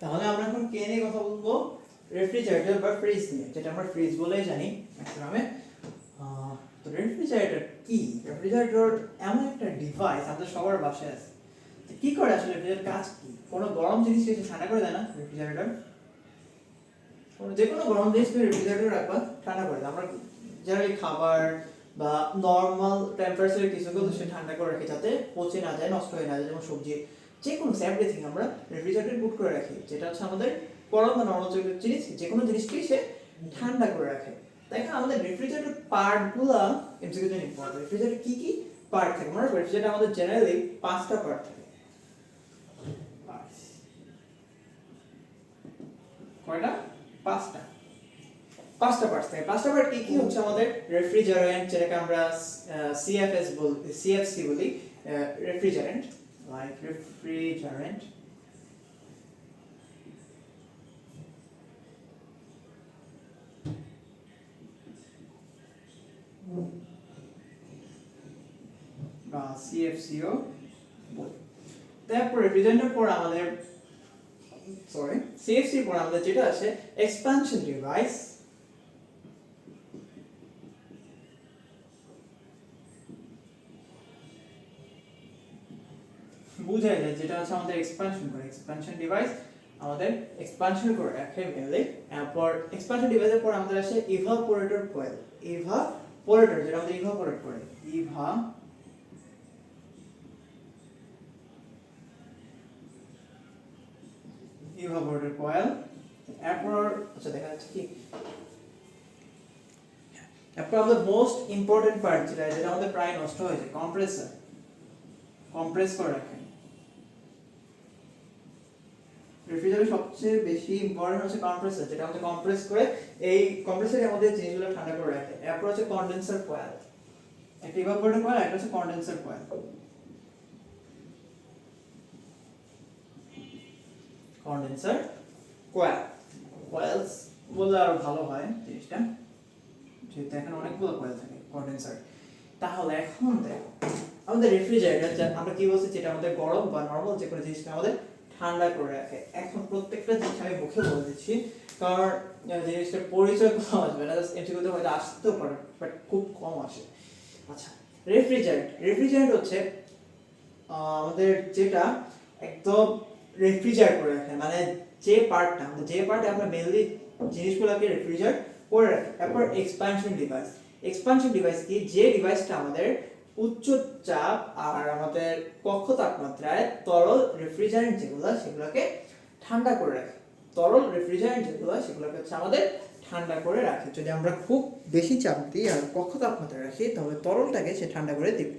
তাহলে আমরা এখন কে নিয়ে কথা বলবো? রেফ্রিজারেটর বা ফ্রিজ নিয়ে, যেটা আমরা ফ্রিজ বলেই জানি ম্যাক্সিমামে। তো রেফ্রিজারেটর কি? রেফ্রিজারেটর এমন একটা ডিভাইস আমাদের সবার বাসায় আছে। তো কি করে আসলে রেফ্রিজারেটর কাজ কি? কোনো গরম জিনিসকে এসে ঠান্ডা করে দেয় না রেফ্রিজারেটর? যে কোনো গরম জিনিসকে রেফ্রিজারেটর রাখবা ঠান্ডা করে দেয়। আমরা জেনারেলি খাবার বা নর্মাল টেম্পারেচারে কিছুগুলো সে ঠান্ডা করে রাখি যাতে পচে না যায়, নষ্ট হয়ে না যায়। যেমন সবজি, যে কোনো এভরিথিং আমরা রেফ্রিজারেটরে পুট করে রাখি, যেটা হচ্ছে আমাদের গরম বা নর্মাল জিনিস, যে কোনো জিনিসকেই সে ঠান্ডা করে রাখে। দেখেন আমাদের রেফ্রিজারেটর পার্টগুলা এমসিকিউ জন্য ইম্পর্টেন্ট। রেফ্রিজারেটর কি কি পার্ট থাকে? মনে রাখবে রেফ্রিজারেটর আমাদের জেনারেলি 5টা পার্ট থাকে। কয়টা? 5টা। 5টা পার্ট থাকে। 5টা পার্ট কি কি হচ্ছে? আমাদের রেফ্রিজারেন্ট, যেটাকে আমরা সিএফএস বলি, সিএফসি বলি, রেফ্রিজারেন্ট, লাইক রেফ্রিজারেন্ট। বা সিএফসিও বলি। তারপর রেফ্রিজারেন্টের পর আমাদের সিএফসি পর আমাদের যেটা আছে এক্সপানশন ডিভাইস। বুঝাই যায় যেটা হচ্ছে আমাদের এক্সপানশন করে, এক্সপানশন ডিভাইস আমাদের এক্সপানশন করে রাখে মেনলি। এরপর এক্সপানশন ডিভাইসের পর আমাদের আসে ইভাপোরেটর কয়েল। ইভাপোরেটর যেটা আমাদের ইভাপোরেট করে, ইভাপোরেটর কয়েল। এরপর আচ্ছা দেখা যাচ্ছে কি, এরপর আমাদের মোস্ট ইম্পর্টেন্ট পার্ট যেটা যেটা আমাদের প্রায় নষ্ট হয়ে যায়, কম্প্রেসর। কম্প্রেস করে রাখে। রেফ্রিজারেটর সবচেয়ে বেশি ইম্পর্টেন্ট হচ্ছে কম্প্রেসর, যেটা আমাদের কম্প্রেস করে, এই কম্প্রেসরে আমাদের জিনিসগুলো ঠান্ডা করে রাখে। এরপর হচ্ছে কন্ডেন্সার কয়েল, একটা ইভাপোরেটর কয়েল, একটা হচ্ছে condenser coil. Condenser coil, coals বললে আরো ভালো হয় জিনিসটা, যেহেতু এখানে অনেকগুলো কয়েল থাকে কন্ডেন্সার। তাহলে এখন দেখো আমাদের রেফ্রিজারেটর, আমরা কি বলছি, যেটা আমাদের গরম বা নরমাল যে কোনো জিনিসকে আমাদের ঠান্ডা করে রাখে। এখন প্রত্যেকটা জিনিস আমি মুখে বলে দিচ্ছি, কারণ জিনিসটার পরিচয় কম আসবে না, জাস্ট এমসিকিউতে হয়তো আসতেও পারে বাট খুব কম আসে। আচ্ছা, রেফ্রিজারেন্ট হচ্ছে আমাদের যেটা একদম রেফ্রিজারেট করে রাখে, মানে যে পার্টটা আমাদের, যে পার্টে আমরা মেনলি জিনিসগুলোকে রেফ্রিজারেট করে রাখি। তারপর এক্সপানশন ডিভাইস। এক্সপানশন ডিভাইস কি? যে ডিভাইসটা আমাদের উচ্চ চাপ আর আমাদের কক্ষ তাপমাত্রায় তরল রেফ্রিজারেন্ট যেগুলো, সেগুলোকে ঠান্ডা করে রাখে। তরল রেফ্রিজারেন্ট যেগুলো, সেগুলোকে হচ্ছে আমাদের ঠান্ডা করে রাখে। যদি আমরা খুব বেশি চাপ দিই আর কক্ষ তাপমাত্রা রাখি, তাহলে তরলটাকে সে ঠান্ডা করে দিবে।